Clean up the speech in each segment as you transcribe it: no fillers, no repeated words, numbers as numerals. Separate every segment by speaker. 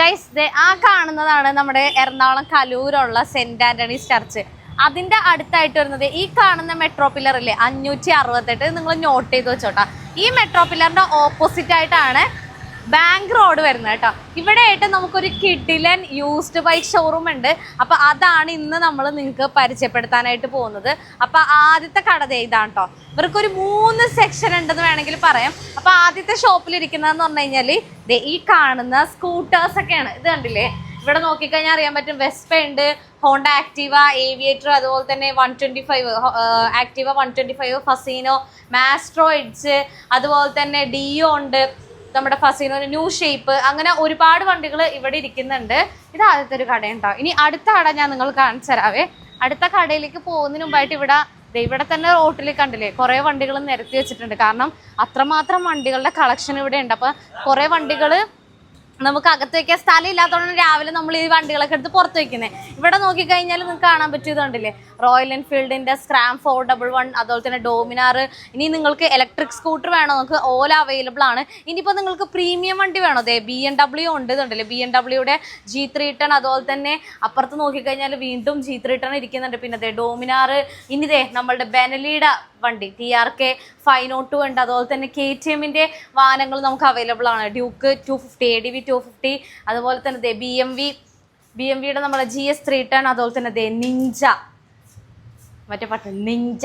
Speaker 1: Guys ആ കാണുന്നതാണ് നമ്മുടെ എറണാകുളം കലൂരുള്ള സെന്റ് ആന്റണീസ് ചർച്ച്. അതിന്റെ അടുത്തായിട്ട് വരുന്നത് ഈ കാണുന്ന മെട്രോ പില്ലർ ഇല്ലേ 568. നിങ്ങൾ നോട്ട് ചെയ്ത് വെച്ചോട്ടാ. ഈ മെട്രോ പില്ലറിന്റെ ഓപ്പോസിറ്റ് ആയിട്ടാണ് ബാങ്ക് റോഡ് വരുന്നത് കേട്ടോ. ഇവിടെ ആയിട്ട് നമുക്കൊരു കിഡിലൻ യൂസ്ഡ് ബൈക്ക് ഷോറൂം ഉണ്ട്. അപ്പൊ അതാണ് ഇന്ന് നമ്മൾ നിങ്ങൾക്ക് പരിചയപ്പെടുത്താനായിട്ട് പോകുന്നത്. അപ്പൊ ആദ്യത്തെ കട ഇതാണ് കേട്ടോ. ഇവർക്കൊരു 3 സെക്ഷൻ ഉണ്ടെന്ന് വേണമെങ്കിൽ പറയാം. അപ്പൊ ആദ്യത്തെ ഷോപ്പിൽ ഇരിക്കുന്നതെന്ന് പറഞ്ഞു കഴിഞ്ഞാല് ഈ കാണുന്ന സ്കൂട്ടേഴ്സ് ഒക്കെയാണ്. ഇത് കണ്ടില്ലേ, ഇവിടെ നോക്കിക്കഴിഞ്ഞാൽ അറിയാൻ പറ്റും. വെസ്പ ഉണ്ട്, ഹോണ്ട ആക്റ്റീവ, ഏവിയേറ്റർ, അതുപോലെ തന്നെ 125 ആക്റ്റീവ 125, ഫസീനോ, മാസ്ട്രോ എഡ്ജ്, അതുപോലെ തന്നെ ഡിയോ ഉണ്ട്, നമ്മുടെ ഫസീനോ ന്യൂ ഷേപ്പ്, അങ്ങനെ ഒരുപാട് വണ്ടികൾ ഇവിടെ ഇരിക്കുന്നുണ്ട്. ഇത് ആദ്യത്തെ ഒരു കടയുണ്ടോ. ഇനി അടുത്ത കട ഞാൻ നിങ്ങൾ കാണിച്ചു തരാവേ. അടുത്ത കടയിലേക്ക് പോകുന്നതിന് മുമ്പായിട്ട് ഇവിടെ തന്നെ റോട്ടിൽ കണ്ടില്ലേ കുറെ വണ്ടികൾ നിരത്തി വെച്ചിട്ടുണ്ട്. കാരണം അത്രമാത്രം വണ്ടികളുടെ കളക്ഷൻ ഇവിടെ ഉണ്ട്. അപ്പൊ കുറെ വണ്ടികൾ നമുക്ക് അകത്ത് വെക്കാൻ സ്ഥലം ഇല്ലാത്തതുകൊണ്ട് രാവിലെ നമ്മൾ ഈ വണ്ടികളൊക്കെ എടുത്ത് പുറത്ത് വെക്കുന്നത്. ഇവിടെ നോക്കിക്കഴിഞ്ഞാൽ നിങ്ങൾക്ക് കാണാൻ പറ്റിയതുണ്ടല്ലേ, റോയൽ എൻഫീൽഡിന്റെ സ്ക്രാം 411, അതുപോലെ തന്നെ ഡോമിനാർ. ഇനി നിങ്ങൾക്ക് ഇലക്ട്രിക് സ്കൂട്ടർ വേണോ, നമുക്ക് ഓല അവൈലബിൾ ആണ്. ഇനിയിപ്പോൾ നിങ്ങൾക്ക് പ്രീമിയം വണ്ടി വേണോ, അതെ BMW ഉണ്ട്. ഇതുണ്ടല്ലേ BMWയുടെ G310, അതുപോലെ തന്നെ അപ്പുറത്ത് നോക്കിക്കഴിഞ്ഞാൽ വീണ്ടും G310 ഇരിക്കുന്നുണ്ട്. പിന്നെ അതെ ഡോമിനാർ. ഇനി നമ്മളുടെ ബെനലിയുടെ വണ്ടി TRK 502 ഉണ്ട്. അതുപോലെ തന്നെ KTMന്റെ വാഹനങ്ങൾ നമുക്ക് അവൈലബിൾ ആണ്. ഡ്യൂക്ക് 250, ADV 250, അതുപോലെ തന്നെ BMWയുടെ നമ്മുടെ GS310, അതുപോലെ തന്നെ നിഞ്ച, മറ്റേ പാട്ട് നിഞ്ച,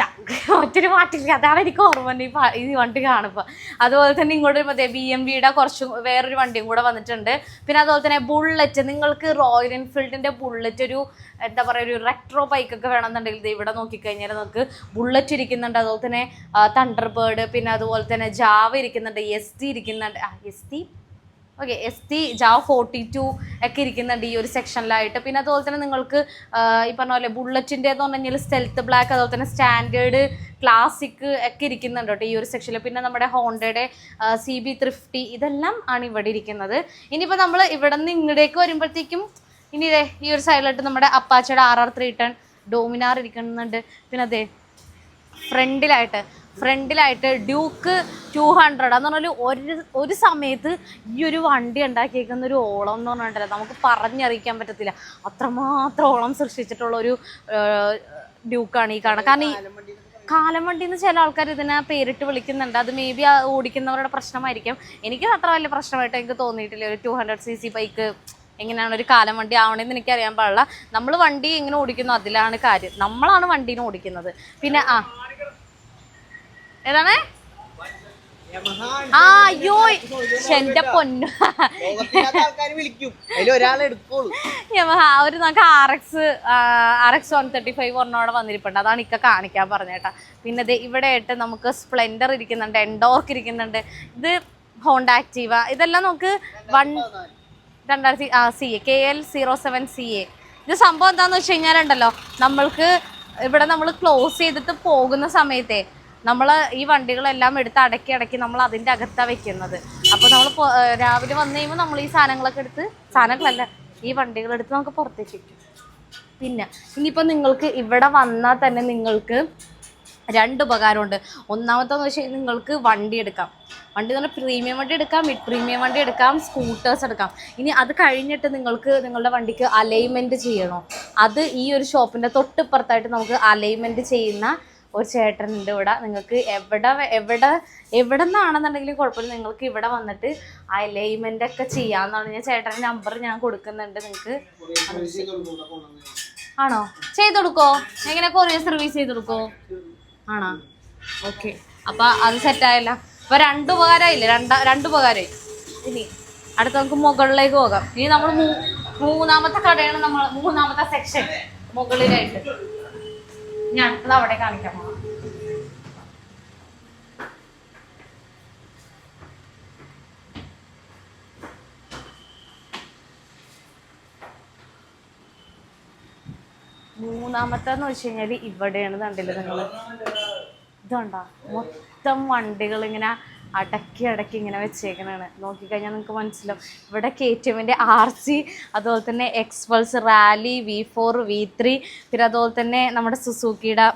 Speaker 1: മറ്റൊരു പാട്ടില്ല, അതാണ് എനിക്ക് ഓർമ്മ ഈ വണ്ടി കാണുമ്പോൾ. അതുപോലെ തന്നെ ഇങ്ങോട്ട് വരുമ്പോൾ BMWയുടെ കുറച്ച് വേറൊരു വണ്ടിയും കൂടെ വന്നിട്ടുണ്ട്. പിന്നെ അതുപോലെ തന്നെ ബുള്ളറ്റ്, നിങ്ങൾക്ക് റോയൽ എൻഫീൽഡിന്റെ ബുള്ളറ്റ് ഒരു എന്താ പറയുക, ഒരു റെട്രോ ബൈക്കൊക്കെ വേണമെന്നുണ്ടെങ്കിൽ ഇവിടെ നോക്കിക്കഴിഞ്ഞാൽ നമുക്ക് ബുള്ളറ്റ് ഇരിക്കുന്നുണ്ട്. അതുപോലെ തന്നെ തണ്ടർബേർഡ്, പിന്നെ അതുപോലെ തന്നെ ജാവ ഇരിക്കുന്നുണ്ട്, ST ഇരിക്കുന്നുണ്ട്, ST ജാവ 42 ഒക്കെ ഇരിക്കുന്നുണ്ട് ഈ ഒരു സെക്ഷനിലായിട്ട്. പിന്നെ അതുപോലെ തന്നെ നിങ്ങൾക്ക് ഈ പറഞ്ഞ പോലെ ബുള്ളറ്റിൻ്റെ എന്ന് പറഞ്ഞു കഴിഞ്ഞാൽ സ്റ്റെൽത്ത് ബ്ലാക്ക്, അതുപോലെ തന്നെ സ്റ്റാൻഡേർഡ്, ക്ലാസിക് ഒക്കെ ഇരിക്കുന്നുണ്ട് കേട്ടോ ഈ ഒരു സെക്ഷനിൽ. പിന്നെ നമ്മുടെ ഹോണ്ടയുടെ CB 350 ഇതെല്ലാം ആണ് ഇവിടെ ഇരിക്കുന്നത്. ഇനിയിപ്പോൾ നമ്മൾ ഇവിടെ നിന്ന് ഇങ്ങോട്ടേക്ക് വരുമ്പോഴത്തേക്കും ഇനി ഈ ഒരു സൈഡിലായിട്ട് നമ്മുടെ അപ്പാച്ചയുടെ RR 310, ഡോമിനാർ ഇരിക്കുന്നുണ്ട്. പിന്നെ അതെ ഫ്രണ്ടിലായിട്ട് ഡ്യൂക്ക് 200. എന്ന് പറഞ്ഞാൽ ഒരു സമയത്ത് ഈ ഒരു വണ്ടി ഉണ്ടാക്കിയേക്കുന്ന ഒരു ഓളം എന്ന് പറഞ്ഞിട്ടില്ല, നമുക്ക് പറഞ്ഞറിയിക്കാൻ പറ്റത്തില്ല. അത്രമാത്രം ഓളം സൃഷ്ടിച്ചിട്ടുള്ള ഒരു ഡ്യൂക്കാണ് ഈ കാണുന്നത്. കാരണം ഈ കാലം വണ്ടി എന്ന് ചില ആൾക്കാർ ഇതിനെ പേരിട്ട് വിളിക്കുന്നുണ്ട്. അത് മേ ബി ഓടിക്കുന്നവരുടെ പ്രശ്നമായിരിക്കും. എനിക്ക് അത്ര വലിയ പ്രശ്നമായിട്ട് എനിക്ക് തോന്നിയിട്ടില്ല. ഒരു 200cc ബൈക്ക് എങ്ങനെയാണ് ഒരു കാലം വണ്ടി ആവണമെന്ന് എനിക്കറിയാൻ പാടില്ല. നമ്മൾ വണ്ടി എങ്ങനെ ഓടിക്കുന്നു അതിലാണ് കാര്യം. നമ്മളാണ് വണ്ടീനെ ഓടിക്കുന്നത്. പിന്നെ ഏതാണ് അയ്യോ എന്റെ പൊന്നു ഒരു നമുക്ക് RX 135 ഒരെണ്ണോടെ വന്നിരിപ്പുണ്ട്. അതാണ് ഇക്ക കാണിക്കാൻ പറഞ്ഞേട്ടാ. പിന്നെ ഇവിടെ ആയിട്ട് നമുക്ക് സ്പ്ലെൻഡർ ഇരിക്കുന്നുണ്ട്, എൻഡോർക്ക് ഇരിക്കുന്നുണ്ട്. ഇത് ഹോണ്ട ആക്റ്റീവ. ഇതെല്ലാം നമുക്ക് 2000 KL 07CA. ഇത് സംഭവം എന്താന്ന് വെച്ച് കഴിഞ്ഞാലുണ്ടല്ലോ, നമ്മൾക്ക് ഇവിടെ നമ്മൾ ക്ലോസ് ചെയ്തിട്ട് പോകുന്ന സമയത്തെ നമ്മൾ ഈ വണ്ടികളെല്ലാം എടുത്ത് അടക്കി നമ്മൾ അതിൻ്റെ അകത്താണ് വെക്കുന്നത്. അപ്പോൾ നമ്മൾ രാവിലെ വന്നു കഴിയുമ്പോൾ നമ്മൾ ഈ സാധനങ്ങളല്ല ഈ വണ്ടികളെടുത്ത് നമുക്ക് പുറത്തേക്ക് വയ്ക്കും. പിന്നെ ഇനിയിപ്പോൾ നിങ്ങൾക്ക് ഇവിടെ വന്നാൽ തന്നെ നിങ്ങൾക്ക് 2 ഉപകാരമുണ്ട്. ഒന്നാമത്തെന്ന് വെച്ച് കഴിഞ്ഞാൽ നിങ്ങൾക്ക് വണ്ടി എടുക്കാം. വണ്ടി എന്ന് പറഞ്ഞാൽ പ്രീമിയം വണ്ടി എടുക്കാം, മിഡ് പ്രീമിയം വണ്ടി എടുക്കാം, സ്കൂട്ടേഴ്സ് എടുക്കാം. ഇനി അത് കഴിഞ്ഞിട്ട് നിങ്ങൾക്ക് നിങ്ങളുടെ വണ്ടിക്ക് അലൈൻമെൻറ്റ് ചെയ്യണോ, അത് ഈ ഒരു ഷോപ്പിൻ്റെ തൊട്ടിപ്പുറത്തായിട്ട് നമുക്ക് അലൈൻമെൻറ്റ് ചെയ്യുന്ന ഒരു ചേട്ടനുണ്ട് ഇവിടെ. നിങ്ങൾക്ക് എവിടെ നിന്നാണെന്നുണ്ടെങ്കിലും കുഴപ്പമില്ല, നിങ്ങൾക്ക് ഇവിടെ വന്നിട്ട് അലൈൻമെൻ്റ് ഒക്കെ ചെയ്യാമെന്നാണ്. ഞാൻ ചേട്ടൻ്റെ നമ്പർ ഞാൻ കൊടുക്കുന്നുണ്ട്. നിങ്ങൾക്ക് ആണോ ചെയ്ത് കൊടുക്കോ? എങ്ങനെ കൊറിയർ സർവീസ് ചെയ്ത് കൊടുക്കോ? ആണോ? ഓക്കെ, അപ്പം അത് സെറ്റായല്ല. അപ്പോൾ 2 ഉപകാരമായില്ലേ? 2 ഉപകാരമായി. ഇനി അടുത്ത നമുക്ക് മുകളിലേക്ക് പോകാം. ഇനി നമ്മൾ മൂന്നാമത്തെ കടയാണ്, നമ്മൾ മൂന്നാമത്തെ സെക്ഷൻ മുകളിലായിട്ട്. ഞാൻ അടുത്തത് അവിടെ കാണിക്കാൻ പോകാം. മൂന്നാമത്തെന്ന് വെച്ച് കഴിഞ്ഞാൽ ഇവിടെയാണ്. കണ്ടില്ല നിങ്ങൾ, ഇതുണ്ടോ മൊത്തം വണ്ടികൾ ഇങ്ങനെ അടക്കി ഇങ്ങനെ വെച്ചേക്കണാണ്. നോക്കിക്കഴിഞ്ഞാൽ നിങ്ങൾക്ക് മനസ്സിലാവും. ഇവിടെ KTMന്റെ RC, അതുപോലെ തന്നെ എക്സ്പൾസ്, റാലി, V4, V3, പിന്നെ അതുപോലെ തന്നെ നമ്മുടെ സുസുക്കിയുടെ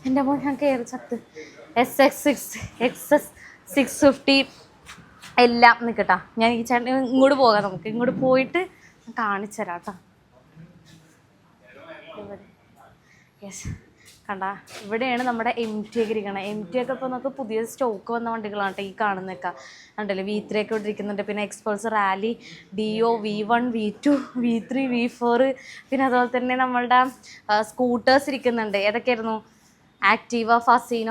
Speaker 1: എൻ്റെ മോൻ ഞാൻ കയറി ചത്ത് SX6, XS 650, എല്ലാം നിൽക്കട്ടാ, ഞാൻ ഈ ചേട്ടൻ ഇങ്ങോട്ട് പോകാം, നമുക്ക് ഇങ്ങോട്ട് പോയിട്ട് കാണിച്ചു തരാം കേട്ടോ. യെസ്, കണ്ട ഇവിടെയാണ് നമ്മുടെ MT ഒക്കെ ഇരിക്കണം. MT ഒക്കെ ഇപ്പോൾ നമുക്ക് പുതിയ സ്റ്റോക്ക് വന്ന വണ്ടികളാണ് കേട്ടോ ഈ കാണുന്നൊക്കെ. ഉണ്ടല്ലേ V3 ഒക്കെ ഇവിടെ ഇരിക്കുന്നുണ്ട്. പിന്നെ Xpulse, rally, DO, V1, V2, V3, V4, പിന്നെ അതുപോലെ തന്നെ നമ്മളുടെ സ്കൂട്ടേഴ്സ് ഇരിക്കുന്നുണ്ട്. ഏതൊക്കെയായിരുന്നു? ആക്റ്റീവ,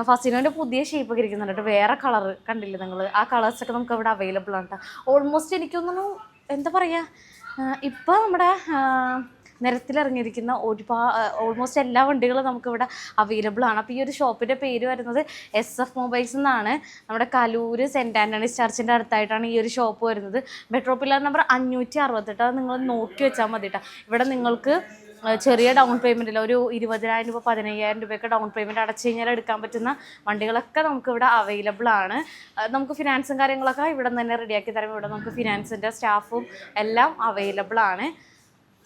Speaker 1: ഫസീനോൻ്റെ പുതിയ ഷേപ്പ് ഒക്കെ ഇരിക്കുന്നുണ്ട് കേട്ടോ. വേറെ കളർ കണ്ടില്ലേ നിങ്ങൾ? ആ കളേഴ്സൊക്കെ നമുക്ക് ഇവിടെ അവൈലബിൾ ആണ് കേട്ടോ. ഓൾമോസ്റ്റ് എനിക്കൊന്നും എന്താ പറയുക, ഇപ്പോൾ നമ്മുടെ നിരത്തിലിറങ്ങിയിരിക്കുന്ന ഓൾമോസ്റ്റ് എല്ലാ വണ്ടികളും നമുക്കിവിടെ അവൈലബിൾ ആണ്. അപ്പോൾ ഈ ഒരു ഷോപ്പിൻ്റെ പേര് വരുന്നത് SF മൊബൈൽസ് എന്നാണ്. നമ്മുടെ കലൂർ സെൻറ്റ് ആൻ്റണീസ് ചർച്ചിൻ്റെ അടുത്തായിട്ടാണ് ഈ ഒരു ഷോപ്പ് വരുന്നത്. Metro pillar number 568. അത് നിങ്ങൾ നോക്കി വെച്ചാൽ മതി കേട്ടോ. ഇവിടെ നിങ്ങൾക്ക് ചെറിയ ഡൗൺ പേയ്മെൻറ്റിൽ ഒരു 20,000 രൂപ 15,000 രൂപയൊക്കെ ഡൗൺ പേയ്മെൻറ്റ് അടച്ചു കഴിഞ്ഞാൽ എടുക്കാൻ പറ്റുന്ന വണ്ടികളൊക്കെ നമുക്കിവിടെ അവൈലബിൾ ആണ്. നമുക്ക് ഫിനാൻസും കാര്യങ്ങളൊക്കെ ഇവിടെ നിന്ന് തന്നെ റെഡിയാക്കി തരാം. ഇവിടെ നമുക്ക് ഫിനാൻസിൻ്റെ സ്റ്റാഫും എല്ലാം അവൈലബിൾ ആണ്.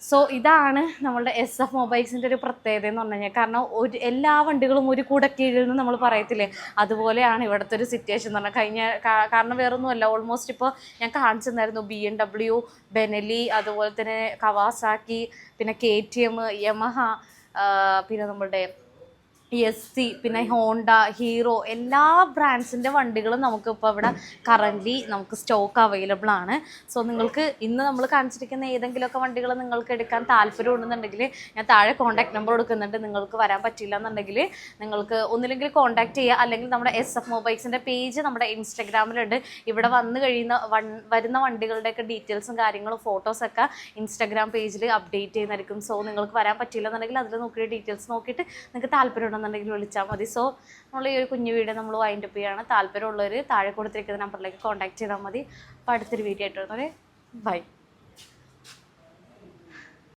Speaker 1: സോ ഇതാണ് നമ്മളുടെ SF മൊബൈൽസിൻ്റെ ഒരു പ്രത്യേകത എന്ന് പറഞ്ഞു കഴിഞ്ഞാൽ. കാരണം എല്ലാ വണ്ടികളും ഒരു കൂടക്കീഴിൽ നിന്ന് നമ്മൾ പറയത്തില്ലേ, അതുപോലെയാണ് ഇവിടുത്തെ ഒരു സിറ്റുവേഷൻ എന്ന് പറഞ്ഞാൽ. കാരണം വേറൊന്നുമല്ല, ഓൾമോസ്റ്റ് ഇപ്പോൾ ഞാൻ കാണിച്ചു തന്നായിരുന്നു BMW, ബെനലി, അതുപോലെ തന്നെ കവാസാക്കി, പിന്നെ KTM, യമഹ, പിന്നെ നമ്മളുടെ SC, പിന്നെ ഹോണ്ട, ഹീറോ, എല്ലാ ബ്രാൻഡ്സിൻ്റെ വണ്ടികളും നമുക്കിപ്പോൾ ഇവിടെ കറൻ്റ്ലി നമുക്ക് സ്റ്റോക്ക് അവൈലബിൾ ആണ്. സോ നിങ്ങൾക്ക് ഇന്ന് നമ്മൾ കാണിച്ചിരിക്കുന്ന ഏതെങ്കിലുമൊക്കെ വണ്ടികൾ നിങ്ങൾക്ക് എടുക്കാൻ താല്പര്യം ഉണ്ടെന്നുണ്ടെങ്കിൽ ഞാൻ താഴെ കോൺടാക്ട് നമ്പർ കൊടുക്കുന്നുണ്ട്. നിങ്ങൾക്ക് വരാൻ പറ്റില്ല എന്നുണ്ടെങ്കിൽ നിങ്ങൾക്ക് ഒന്നില്ലെങ്കിൽ കോൺടാക്ട് ചെയ്യുക, അല്ലെങ്കിൽ നമ്മുടെ SF മൊബൈൽസിൻ്റെ പേജ് നമ്മുടെ ഇൻസ്റ്റഗ്രാമിലുണ്ട്. ഇവിടെ വരുന്ന വണ്ടികളുടെയൊക്കെ ഡീറ്റെയിൽസും കാര്യങ്ങളും ഫോട്ടോസൊക്കെ ഇൻസ്റ്റഗ്രാം പേജിൽ അപ്ഡേറ്റ് ചെയ്യുന്നതായിരിക്കും. സോ നിങ്ങൾക്ക് വരാൻ പറ്റില്ല എന്നുണ്ടെങ്കിൽ അതിൽ നോക്കിയ ഡീറ്റെയിൽസ് നോക്കിയിട്ട് നിങ്ങൾക്ക് താല്പര്യം ഉണ്ടെന്നുണ്ടെങ്കിൽ വിളിച്ചാൽ മതി. സോ നമ്മൾ ഈ ഒരു കുഞ്ഞു വീഡിയോ നമ്മൾ വൈൻഡപ്പ് ചെയ്യുകയാണ്. താല്പര്യമുള്ളവർ താഴെ കൊടുത്തിരിക്കുന്ന നമ്പറിലേക്ക് കോൺടാക്ട് ചെയ്താൽ മതി. അപ്പോൾ അടുത്തൊരു വീഡിയോ ആയിട്ട് വരുന്നത്. ബൈ.